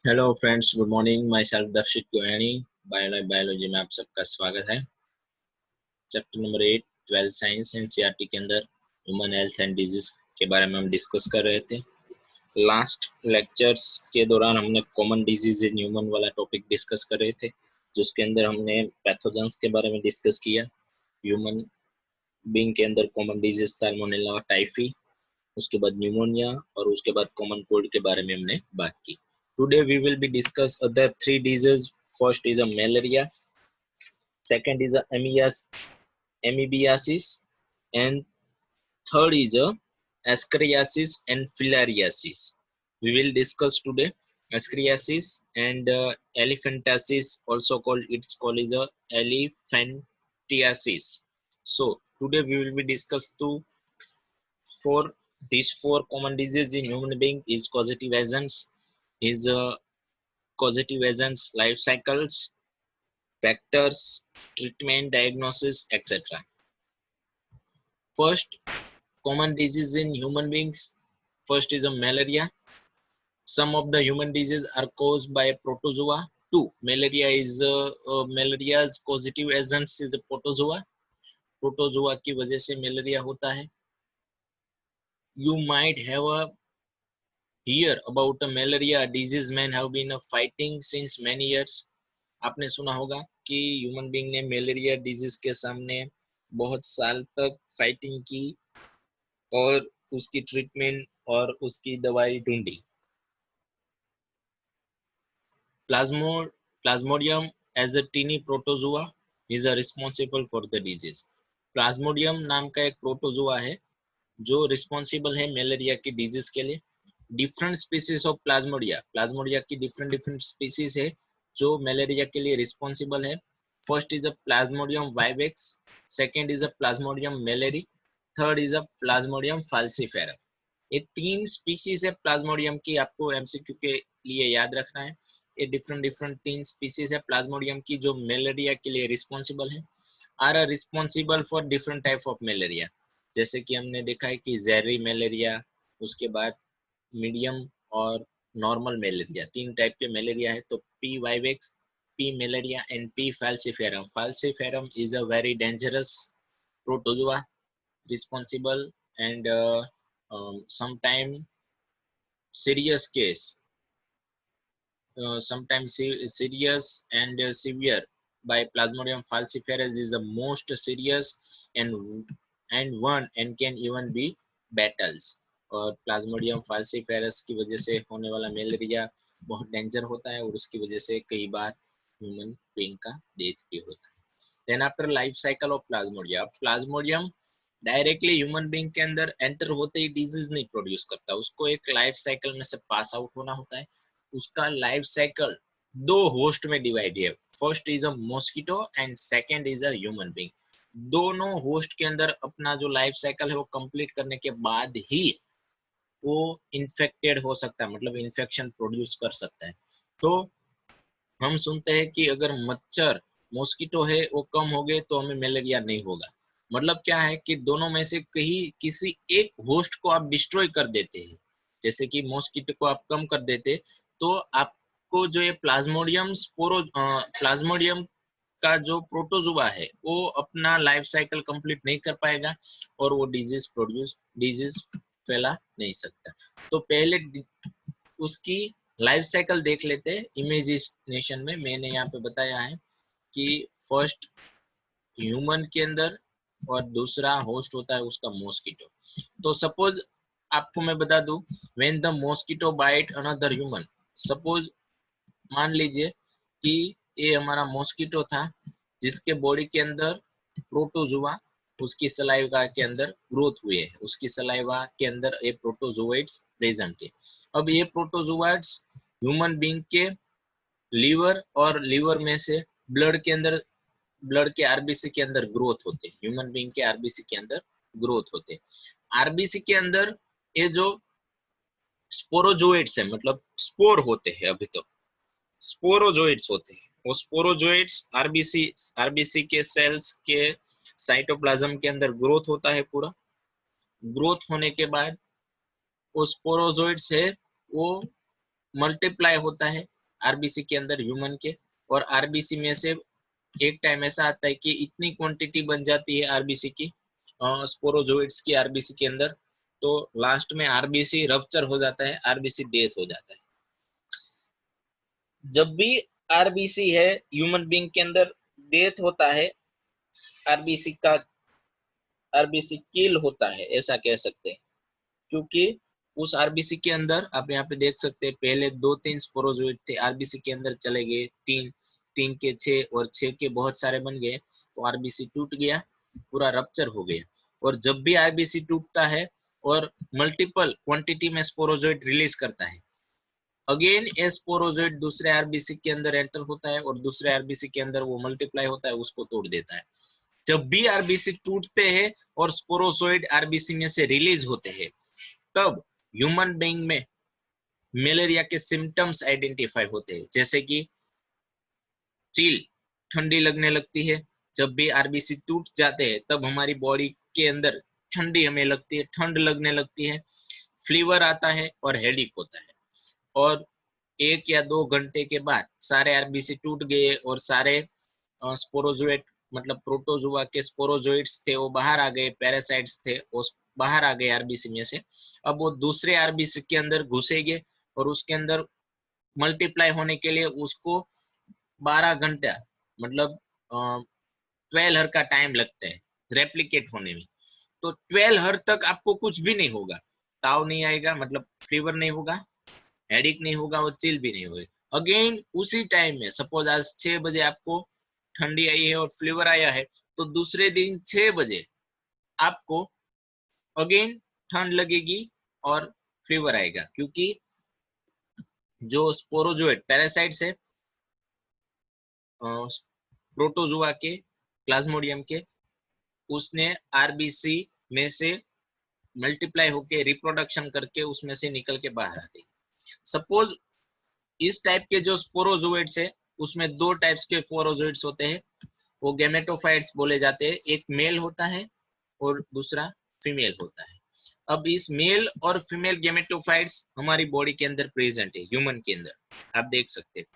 Hello friends, good morning. My self दर्शित Goyani. Biology में आप सबका स्वागत है। चैप्टर नंबर 8 12 साइंस एनसीईआरटी के अंदर ह्यूमन हेल्थ एंड डिजीज के बारे में हम डिस्कस कर रहे थे। लास्ट लेक्चर्स के दौरान हमने कॉमन डिजीज इन ह्यूमन वाला टॉपिक डिस्कस कर रहे थे, जिसके अंदर हमने पैथोजेंस के बारे में डिस्कस किया। ह्यूमन बीइंग के अंदर कॉमन डिजीज साल्मोनेला और टाइफी, उसके बाद न्यूमोनिया और उसके बाद कॉमन कोल्ड के बारे में हमने बात की। Today we will be discuss other three diseases. First is a malaria, second is a amoebiasis, and third is a ascariasis and filariasis. We will discuss today ascariasis and elephantiasis, also called is a elephantiasis. So today we will be discuss for these four common diseases in human being is causative agents, is causative agents, life cycles, factors, treatment, diagnosis, etc. First, common disease in human beings. First is a malaria. Some of the human diseases are caused by protozoa. Two, malaria is malaria's causative agents is a protozoa. Protozoa की वजह से malaria होता है. You might have a hear about a malaria disease men have been fighting since many years. आपने सुना होगा कि human being ने मलेरिया डिजीज के सामने बहुत साल तक फाइटिंग की और उसकी ट्रीटमेंट और उसकी दवाई ढूंढी. Plasmodium as a tiny protozoa is responsible for the disease. Plasmodium नाम का एक प्रोटोजोआ है जो रिस्पॉन्सिबल है मलेरिया की डिजीज के लिए. डिफरेंट स्पीसीज ऑफ प्लाज्मोडिया की डिफरेंट स्पीसीज है जो मलेरिया के लिए रिस्पॉन्सिबल है. First is a plasmodium vivax, second is a plasmodium malariae, third is a plasmodium falciparum. ये तीन स्पीसीज है प्लाज्मोडियम की, आपको एमसीक्यू के लिए याद रखना है. ये डिफरेंट तीन स्पीसीज है प्लाज्मोडियम की जो मलेरिया के लिए रिस्पॉन्सिबल है, are responsible for different type of malaria. जैसे कि हमने देखा है कि जेरी मलेरिया, उसके बाद मीडियम और नॉर्मल मलेरिया, तीन टाइप के मलेरिया है. तो P vivax, P malariae and P falciparum. Falciparum is a very dangerous protozoa responsible and sometime serious case, sometimes serious and severe by Plasmodium falciparum is the most serious and one and can even be battles. और Plasmodium फाल्सिफेरस की वजह से होने वाला malaria बहुत danger होता है और उसकी वजह से कई बार ह्यूमन बीइंग का डेथ भी होता है. Then after life cycle of plasmodium directly human being के अंदर एंटर होते ही डिजीज नहीं प्रोड्यूस करता, उसको एक लाइफ साइकिल में से पास आउट होना होता है. उसका लाइफ साइकिल दो होस्ट में डिवाइड है. First is a mosquito and second is a human being. दोनों होस्ट के अंदर अपना जो लाइफ साइकिल है वो कंप्लीट करने के बाद ही वो इन्फेक्टेड हो सकता है, मतलब इन्फेक्शन प्रोड्यूस कर सकता है. तो हम सुनते हैं कि अगर मच्छर मॉस्किटो है वो कम हो गए तो हमें मलेरिया नहीं होगा. मतलब क्या है कि दोनों में से कहीं किसी एक होस्ट को आप डिस्ट्रॉय कर देते हैं, जैसे कि मॉस्किटो को आप कम कर देते तो आपको जो ये प्लाज्मोडियम का जो प्रोटोजोआ है वो अपना लाइफ साइकिल कंप्लीट नहीं कर पाएगा और वो डिजीज फैला नहीं सकता. तो पहले उसकी लाइफ साइकिल देख लेते हैं इमेजिनेशन में. मैंने यहाँ पे बताया है कि फर्स्ट ह्यूमन के अंदर और दूसरा होस्ट होता है उसका मॉस्किटो. तो सपोज आपको मैं बता दूं, when the mosquito bite another human, suppose मान लीजिए कि ये हमारा मॉस्किटो था जिसके बॉडी के अंदर प्रोटोजोआ उसकी सलाइवा के अंदर ग्रोथ हुए है, उसकी सलाइवा के अंदर ये प्रोटोजोइट्स प्रेजेंट है. अब ये प्रोटोजोइट्स ह्यूमन बीइंग के लीवर और लीवर में से ब्लड के आरबीसी के अंदर ग्रोथ होते हैं, ह्यूमन बीइंग के आरबीसी के अंदर ग्रोथ होते हैं. आरबीसी के अंदर ये जो स्पोरोजोइट्स है, मतलब स्पोर होते हैं, अभी तो स्पोरोजोइट्स होते हैं, वो स्पोरोजोइट्स आरबीसी के सेल्स के साइटोप्लाज्म के अंदर ग्रोथ होता है. पूरा ग्रोथ होने के बाद वो स्पोरोजोइट्स है वो मल्टीप्लाई होता है आरबीसी के अंदर ह्यूमन के, और आरबीसी में से एक टाइम ऐसा आता है कि इतनी क्वांटिटी बन जाती है आरबीसी की, स्पोरोजोइट्स की आरबीसी के अंदर, तो लास्ट में आरबीसी रप्चर हो जाता है, आरबीसी डेथ हो जाता है। जब भी आरबीसी है ह्यूमन बीइंग के अंदर डेथ होता है, आरबीसी का आरबीसी किल होता है ऐसा कह सकते हैं, क्योंकि उस आरबीसी के अंदर आप यहाँ पे देख सकते हैं पहले 2-3 स्पोरोजोइट थे, आरबीसी के अंदर चले गए 3, 3 के 6 और 6 के बहुत सारे बन गए, तो आरबीसी टूट गया, पूरा रप्चर हो गया। और जब भी आरबीसी टूटता है और मल्टीपल क्वांटिटी में स्पोरोजोइट रिलीज करता है, अगेन ए स्पोरोजोइट दूसरे आरबीसी के अंदर एंटर होता है और दूसरे आरबीसी के अंदर वो मल्टीप्लाई होता है, उसको तोड़ देता है। जब भी आरबीसी टूटते हैं और स्पोरोजोइड आरबीसी में से रिलीज होते हैं, तब ह्यूमन बीइंग में मलेरिया के सिम्टम्स आइडेंटिफाई होते हैं, जैसे कि चील, ठंडी लगने लगती है। जब भी आरबीसी टूट जाते हैं तब हमारी बॉडी के अंदर ठंडी हमें लगती है, ठंड लगने लगती है, फीवर आता है और हेडेक होता है। और 1 या 2 घंटे के बाद सारे आरबीसी टूट गए और सारे स्पोरोजोइट मतलब प्रोटोजुआ के स्पोरोजोइट्स थे वो बाहर आ गए, पैरासाइट्स थे वो बाहर आ गए आरबीसी में से। अब वो दूसरे आरबीसी के अंदर घुसेंगे और उसके अंदर मल्टीप्लाई होने के लिए उसको 12 घंटा मतलब 12 हर का टाइम लगता है रेप्लिकेट होने में। तो 12 हर तक आपको कुछ भी नहीं होगा, ताव नहीं आएगा, मतलब फीवर नहीं होगा, हेडेक नहीं होगा और चिल भी नहीं होगा। अगेन उसी टाइम में सपोज आज 6 बजे आपको ठंडी आई है और फीवर आया है, तो दूसरे दिन 6 बजे आपको अगेन ठंड लगेगी और फीवर आएगा, क्योंकि जो स्पोरोजोइट पैरासाइट्स है प्रोटोजुआ के, प्लाज्मोडियम के, उसने आरबीसी में से मल्टीप्लाई होके रिप्रोडक्शन करके उसमें से निकल के बाहर आ गई। सपोज इस टाइप के जो स्पोरोजोइट्स है उसमें 2 टाइप्स के स्पोरोजोइट्स होते हैं, वो गैमेटोफाइट्स बोले जाते हैं। एक मेल होता है और दूसरा फीमेल होता है। अब इस मेल और फीमेल गैमेटोफाइट्स हमारी बॉडी के अंदर प्रेजेंट है, ह्यूमन के अंदर आप देख सकते हैं,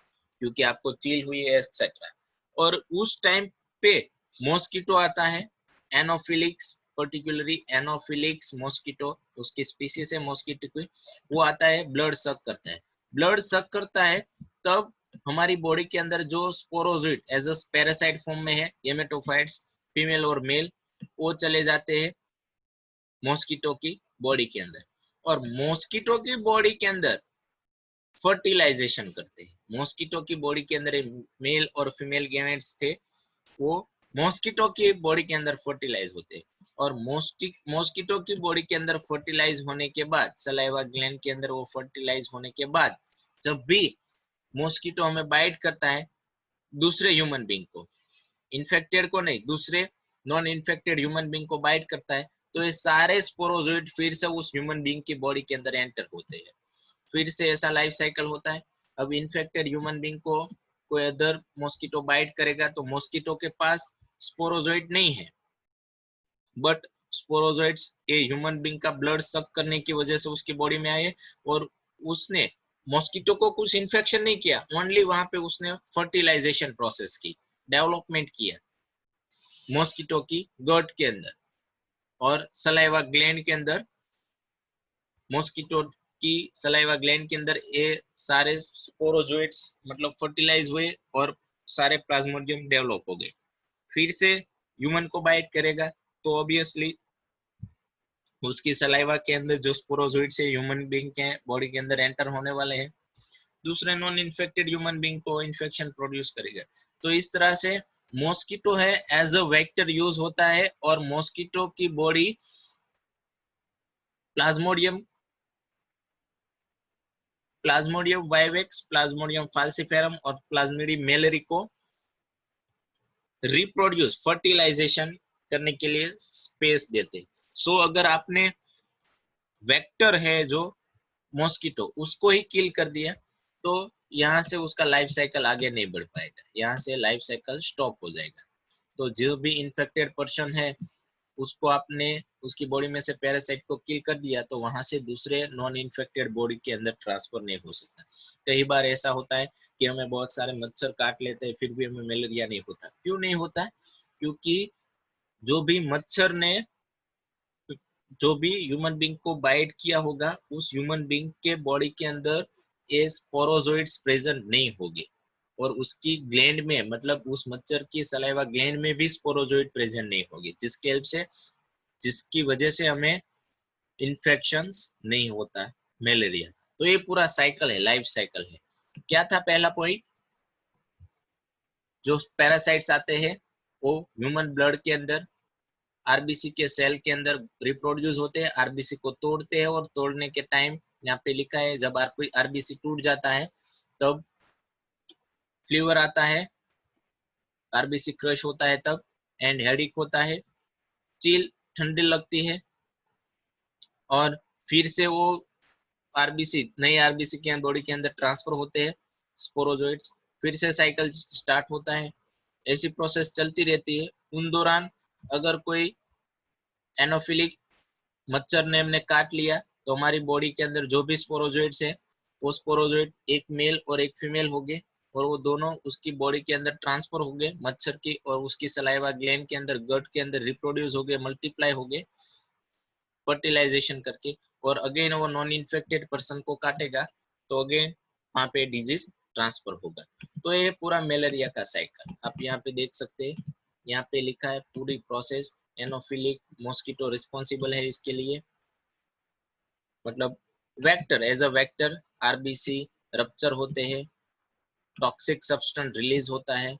क्योंकि आपको चील हुई है एक्सेट्रा। और उस टाइम पे मॉस्किटो आता है, एनोफिलिक्स, पर्टिकुलरली एनोफिलिक्स मॉस्किटो, उसकी स्पीसीज है मॉस्किटो की, वो आता है ब्लड सक करता है। ब्लड सक करता है तब हमारी बॉडी के अंदर जो sporozoite as a parasite form में है गैमेटोफाइट्स फीमेल और मेल, वो चले जाते हैं मॉस्किटो की बॉडी के अंदर, और मॉस्किटो की बॉडी के अंदर फर्टिलाइजेशन करते हैं। मॉस्किटो की बॉडी के अंदर मेल और फीमेल गैमेट्स थे, वो मॉस्किटो की बॉडी के अंदर फर्टिलाइज होते हैं। और मॉस्किटो की बॉडी के अंदर फर्टिलाइज होने के बाद, सलाइवा ग्लैंड के अंदर वो फर्टिलाइज होने के बाद, जब भी मॉस्किटो हमें बाइट करता है दूसरे ह्यूमन बीइंग को, इन्फेक्टेड को नहीं, दूसरे नॉन इन्फेक्टेड ह्यूमन बीइंग को बाइट करता है, तो ये सारे स्पोरोजोइट फिर से उस ह्यूमन बीइंग की बॉडी के अंदर एंटर होते हैं। फिर से ऐसा लाइफ साइकिल होता है। अब इन्फेक्टेड ह्यूमन बीइंग को कोई अदर मॉस्किटो बाइट करेगा तो मॉस्किटो के पास स्पोरोजोइट नहीं है, बट स्पोरोजोइट्स ये ह्यूमन बीइंग का ब्लड सक करने की वजह से उसकी बॉडी में आए, और उसने मॉस्किटो को कुछ इन्फेक्शन नहीं किया, ओनली वहां पे उसने फर्टिलाइजेशन प्रोसेस की, डेवलपमेंट किया मॉस्किटो की गट के अंदर और सलाइवा ग्लैंड के अंदर। मॉस्किटो की सलाइवा ग्लैंड के अंदर ये सारे स्पोरोजोइट्स मतलब फर्टिलाइज हुए और सारे प्लाज्मोडियम डेवलप हो गए। फिर से ह्यूमन को बाइट करेगा तो ऑब्वियसली उसकी सलाइवा के अंदर जो स्पोरोजोइट्स है ह्यूमन बीइंग के बॉडी के अंदर एंटर होने वाले हैं, दूसरे नॉन इन्फेक्टेड ह्यूमन बीइंग को इन्फेक्शन प्रोड्यूस करेगा। तो इस तरह से मॉस्किटो है एज अ वेक्टर यूज होता है, और मॉस्किटो की body plasmodium plasmodium vivax, plasmodium falciparum और प्लाज्मोडियम मेलेरी को रिप्रोड्यूस फर्टिलाइजेशन करने के लिए स्पेस देते। सो अगर आपने वेक्टर है जो मॉस्किटो उसको ही किल कर दिया तो यहाँ से उसका लाइफ साइकिल आगे नहीं बढ़ पाएगा, यहाँ से लाइफ साइकिल स्टॉप हो जाएगा। तो जो भी इन्फेक्टेड पर्सन है उसको आपने उसकी बॉडी में से पैरासाइट को किल कर दिया तो वहां से दूसरे नॉन इन्फेक्टेड बॉडी के अंदर ट्रांसफर नहीं हो सकता। कई बार ऐसा होता है कि हमें बहुत सारे मच्छर काट लेते हैं फिर भी हमें मलेरिया नहीं होता। क्यों नहीं होता? क्योंकि जो भी मच्छर ने जो भी ह्यूमन बींग को बाइट किया होगा उस ह्यूमन बींग के बॉडी के अंदर ये स्पोरोजोइड्स प्रेजेंट नहीं होंगे, और उसकी ग्लैंड में मतलब उस मच्छर की सलाइवा ग्लैंड में भी स्पोरोजोइड प्रेजेंट नहीं होगी, जिसके हेल्प से जिसकी वजह से हमें इन्फेक्शंस नहीं होता मलेरिया। तो ये पूरा साइकिल है, लाइफ साइकिल है। क्या था पहला पॉइंट? जो पैरासाइट्स आते हैं वो ह्यूमन ब्लड के अंदर आरबीसी के सेल के अंदर रिप्रोड्यूस होते हैं, आरबीसी को तोड़ते हैं, और तोड़ने के टाइम यहाँ पे लिखा है जब आरबीसी टूट जाता है तब फीवर आता है, आरबीसी क्रश होता है तब, एंड हेडिक होता है, चील ठंडी लगती है, और फिर से वो आरबीसी नई आरबीसी के बॉडी के अंदर ट्रांसफर होते हैं स्पोरोजोइड्स, फिर से साइकिल स्टार्ट होता है। ऐसी प्रोसेस चलती रहती है। उन दौरान अगर कोई एनोफिलिक मच्छर ने हमने काट लिया तो हमारी बॉडी के अंदर जो भी स्पोरोजोइड्स है वो स्पोरोजोइड एक मेल और एक फीमेल हो गए, और वो दोनों उसकी बॉडी के अंदर ट्रांसफर हो गए मच्छर की, और उसकी सलाइवा ग्लैंड के अंदर गट के अंदर रिप्रोड्यूस हो गए, मल्टीप्लाई हो गए फर्टिलाइजेशन करके, और अगेन वो नॉन इन्फेक्टेड पर्सन को काटेगा तो अगेन वहां पे डिजीज ट्रांसफर होगा। तो ये पूरा मलेरिया का साइकिल आप यहाँ पे देख सकते हैं। यहाँ पे लिखा है पूरी प्रोसेस। एनोफिलिक मॉस्किटो रिस्पॉन्सिबल है इसके लिए, मतलब vector as a vector RBC rupture होते हैं, टॉक्सिक सब्सटेंस रिलीज होता है,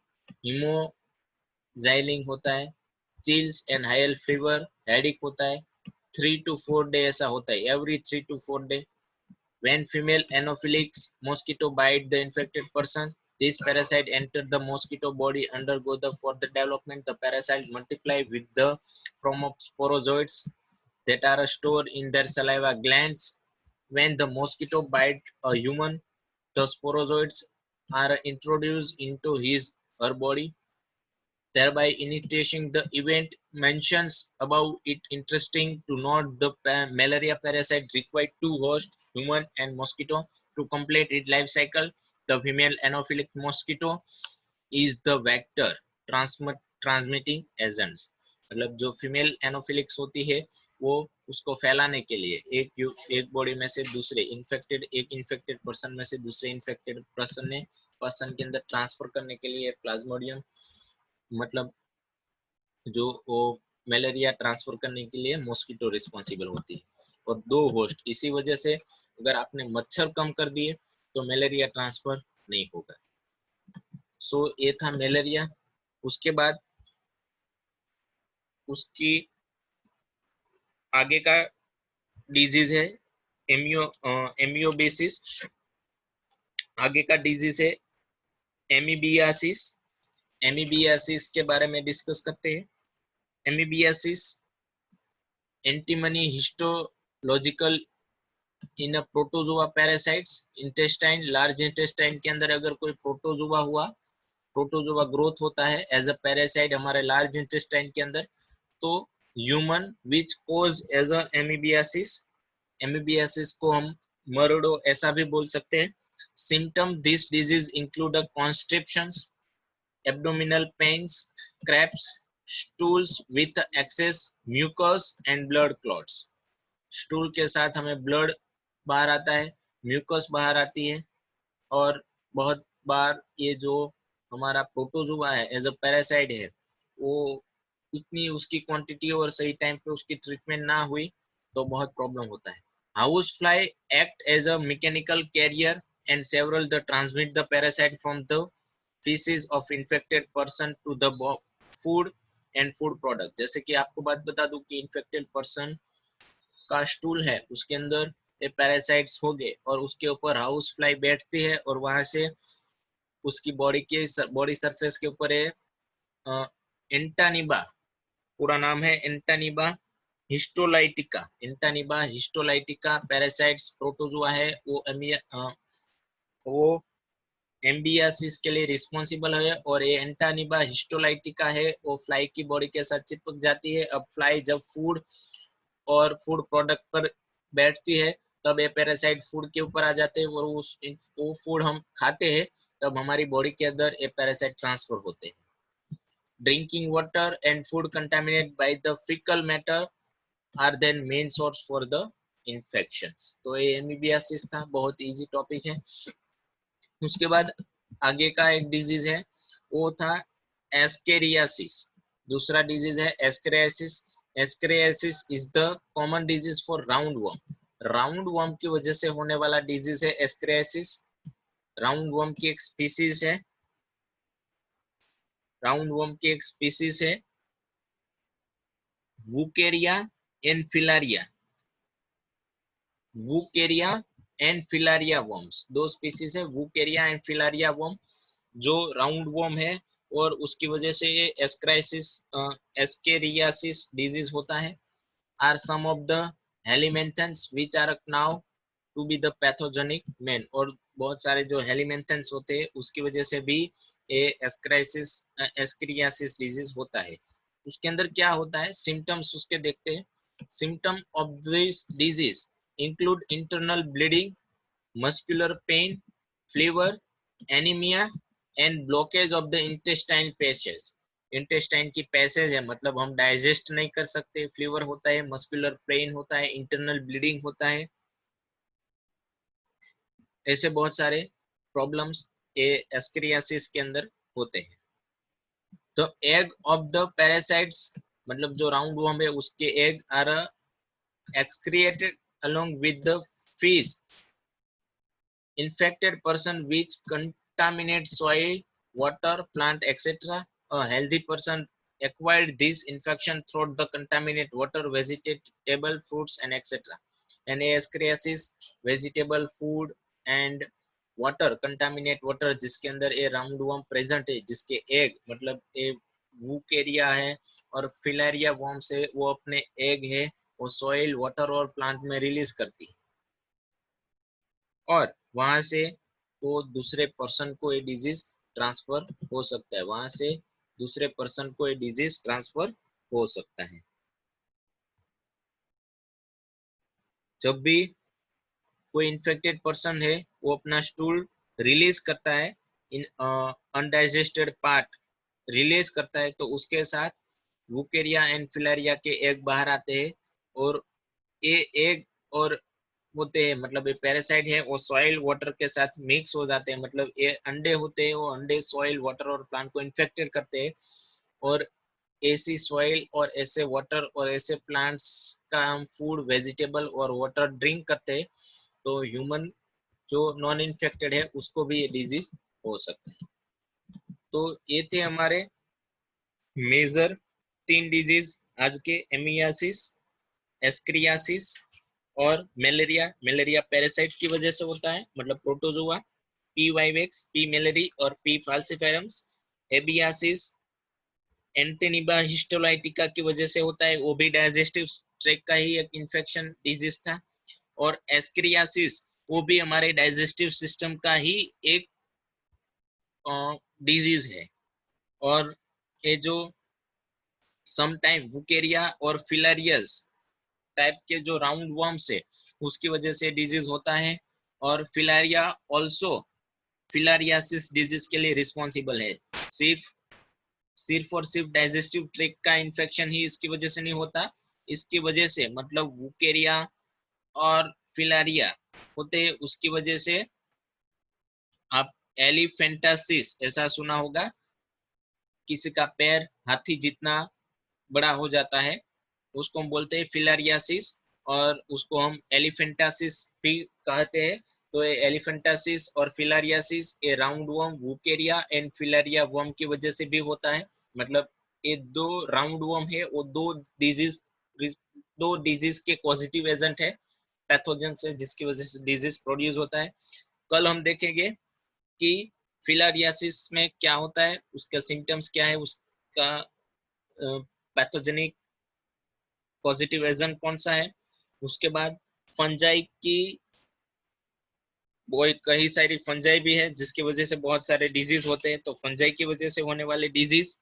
हिमोजाइलिंग होता है, chills and high fever, headache होता है, 3 to 4 डे ऐसा होता है, every 3 to 4 day. When female Anopheles mosquito bite the infected person, this parasite enter the mosquito body, undergo the further development. The parasite multiply with the form of sporozoids that are stored in their saliva glands. When the mosquito bite a human, the sporozoids are introduced into his her body, thereby initiating the event mentions above. It interesting to note the malaria parasite required two hosts, human and mosquito, to complete its life cycle. The female Anopheles mosquito is the vector transmitting agents। मतलब जो female एनोफिलिक्स होती है वो उसको फैलाने के लिए एक बॉडी में से दूसरे एक इन्फेक्टेड पर्सन में से दूसरे इन्फेक्टेड पर्सन के अंदर ट्रांसफर करने के लिए प्लाज्मोडियम, मतलब जो वो मलेरिया ट्रांसफर करने के लिए मॉस्किटो रिस्पॉन्सिबल होती है, और दो होस्ट। इसी वजह से अगर आपने मच्छर कम कर दिए तो मलेरिया ट्रांसफर नहीं होगा। सो ये था मलेरिया। उसके बाद उसकी आगे का डिजीज है एमियोबेसिस। आगे का डिजीज है एमीबियासिस। एमीबियासिस के बारे में डिस्कस करते हैं। Amoebiasis entamoeba histolytica in protozoa parasites intestine, large intestine के अंदर अगर कोई प्रोटोजोआ ग्रोथ होता है एज अ पैरासाइट हमारे लार्ज इंटेस्टाइन के अंदर, तो human which cause as a amoebiasis. Amoebiasis को हम मरोडो ऐसा भी बोल सकते हैं। Symptom this disease include constipations, abdominal pains, cramps, stools with excess mucus and blood clots। Stool के साथ हमें ब्लड बाहर आता है, म्यूकस बाहर आती है, और बहुत बार ये जो हमारा प्रोटोजोआ है एज अ पैरासाइट है वो इतनी उसकी क्वांटिटी और सही टाइम पे उसकी ट्रीटमेंट ना हुई तो बहुत प्रॉब्लम होता है। House fly act as a mechanical carrier and several the transmit the parasite from the feces of infected person to the food and food product। जैसे कि आपको बात बता दूं कि इन्फेक्टेड पर्सन का स्टूल है उसके अंदर ये पैरासाइट्स हो गए और उसके ऊपर हाउस फ्लाई बैठती है और वहां से उसकी बॉडी सरफेस के ऊपर एंटानिबा, पूरा नाम है एंटानिबा हिस्टोलाइटिका। एंटानिबा हिस्टोलाइटिका पैरासाइट्स प्रोटोजोआ है वो एम्बियासिस के लिए रिस्पॉन्सिबल है, और ये एंटानिबा हिस्टोलाइटिका है, वो फ्लाई की बॉडी के साथ चिपक जाती है। अब फ्लाई जब फूड और फूड प्रोडक्ट पर बैठती है तब ये पैरासाइट फूड के ऊपर आ जाते हैं, और वो फूड हम खाते हैं तब हमारी बॉडी के अंदर ये पैरासाइट ट्रांसफर होते हैं। Drinking water and food contaminate by the fecal matter are then main source for the infections. तो ये एमीबियासिस था, बहुत इजी टॉपिक है। उसके बाद आगे का एक डिजीज है, वो था एस्केरियासिस। दूसरा डिजीज है ascariasis. Ascariasis is the common disease for round worm. Round worm की वजह से होने वाला डिजीज है एस्केरियासिस। राउंड वर्म की एक स्पीसीज है, राउंड वर्म की एक स्पीसीज है वुकेरिया एनफिलारिया। वुकेरिया एंड फिलारिया वर्म्स, दो स्पीसीज है, वुकेरिया एंड फिलारिया वर्म, जो राउंड वर्म है, और उसकी वजह से ये एस्क्राइसिस एस्केरियासिस डिजीज होता है। Are some of the helminths which are now to be the pathogenic men. और बहुत सारे जो हेलिमेंथन्स होते हैं उसकी वजह से भी ये एस्क्राइसिस एस्केरियासिस डिजीज होता है। उसके अंदर क्या होता है, सिम्टम्स उसके देखते हैं। Symptom of this disease include internal bleeding, muscular pain, fever, anemia and blockage of the intestine passages. Intestine की पैसेज है, मतलब हम डाइजेस्ट नहीं कर सकते, फ्लीवर होता है, मस्कुलर पेन होता है, इंटरनल ब्लीडिंग होता है, ऐसे बहुत सारे प्रॉब्लम्स ये एस्केरियासिस के अंदर होते हैं। तो एग ऑफ द पैरासाइट्स, मतलब जो राउंड वर्म है उसके egg are excreted along with the fish infected person which contaminate soil, water, plant, etc. A healthy person acquired this infection through the contaminated water, vegetable, fruits, and etc. And ascariasis, vegetable, food and water, contaminate water जिसके अंदर ये round worm present है, जिसके egg मतलब ये वुकेरिया है और फिलारिया worm से वो अपने एग है वो सॉइल, वाटर और प्लांट में रिलीज करती है, और वहां से वो दूसरे पर्सन को ये डिजीज ट्रांसफर हो सकता है, वहां से दूसरे पर्सन को ये डिजीज ट्रांसफर हो सकता है। जब भी कोई इन्फेक्टेड पर्सन है वो अपना स्टूल रिलीज करता है, इन अनडाइजेस्टेड पार्ट रिलीज करता है, तो उसके साथ वुकेरिया एंड फिलारिया के एग बाहर आते हैं, और ये एग और होते हैं, मतलब ये पैरासाइट है वो सॉइल वाटर के साथ मिक्स हो जाते हैं, मतलब ये अंडे होते हैं, वो अंडे सॉइल वाटर और प्लांट को इन्फेक्टेड करते हैं, और ऐसी सॉइल और ऐसे वाटर और ऐसे प्लांट्स का हम फूड, वेजिटेबल और वाटर ड्रिंक करते हैं, तो ह्यूमन जो नॉन इन्फेक्टेड है उसको भी ये डिजीज हो सकता है। तो ये थे हमारे मेजर 3 डिजीज आज के, एमियासिस, एस्क्रियासिस और मलेरिया। मलेरिया पैरासाइट की वजह से होता है, मतलब प्रोटोजोआ, पी वाइवेक्स, पी मेलेरी और पी फाल्सिफेरम्स। एबियासिस एंटेनिबा हिस्टोलाइटिका की वजह से होता है, वो भी डाइजेस्टिव ट्रैक का ही एक इन्फेक्शन डिजीज था। और एस्क्रियासिस वो भी हमारे डाइजेस्टिव सिस्टम का ही एक डिजीज है। और ये जो समटाइम वुकेरिया और फिलारियस टाइप के जो राउंड वर्म्स है उसकी वजह से डिजीज होता है, और फिलारिया ऑल्सो फिलारियासिस डिजीज के लिए रिस्पॉन्सिबल है। सिर्फ और सिर्फ डाइजेस्टिव ट्रैक्ट का इन्फेक्शन ही इसकी वजह से नहीं होता, इसकी वजह से मतलब वुकेरिया और फिलारिया होते, उसकी वजह से आप एलिफेंटासिस ऐसा सुना होगा, किसी का पैर हाथी जितना बड़ा हो जाता है, उसको हम बोलते हैं फिलारियासिस, और उसको हम एलिफेंटासिस भी कहते हैं। तो ये एलिफेंटासिस और फिलारियासिस ये राउंड वर्म, वुकेरिया एंड फिलारिया वर्म की वजह से भी होता है, मतलब ये दो राउंड वर्म है, वो दो डिजीज के पॉजिटिव एजेंट है, पैथोजन से, जिसकी वजह से डिजीज प्रोड्यूस होता है। कल हम देखेंगे कि फिलारियासिस में क्या होता है, उसका सिम्टम्स क्या है, उसका पैथोजेनिक पॉजिटिव एजेंट कौन सा है। उसके बाद फंजाई की वो कई सारी फंजाई भी है जिसकी वजह से बहुत सारे डिजीज होते हैं। तो फंजाई की वजह से होने वाले डिजीज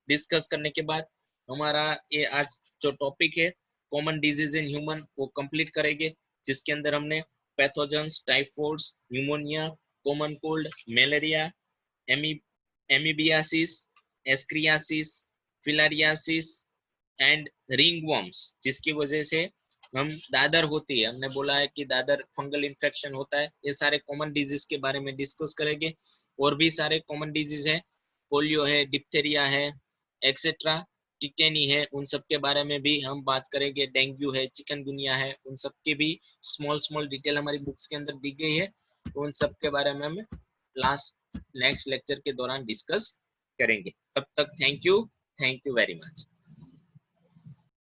डिस्कस करने के बाद हमारा ये आज जो टॉपिक है कॉमन डिजीज इन ह्यूमन वो कंप्लीट करेंगे, जिसके अंदर हमने pathogens, typhoids, pneumonia, common cold, malaria, amoebiasis, ascariasis, filariasis and ringworms, जिसकी वजह से हम दादर होती है, हमने बोला है कि दादर फंगल इन्फेक्शन होता है। ये सारे कॉमन डिजीज के बारे में डिस्कस करेंगे। और भी सारे कॉमन डिजीज है, पोलियो है, डिप्थेरिया है, एक्सेट्रा, टिटेनी है, उन सब के बारे में भी हम बात करेंगे। डेंगू है, चिकनगुनिया है, उन सब की भी स्मॉल स्मॉल डिटेल हमारी बुक्स के अंदर दी गई है। तो उन सब के बारे में हम नेक्स्ट लेक्चर के दौरान डिस्कस करेंगे। तब तक थैंक यू वेरी मच।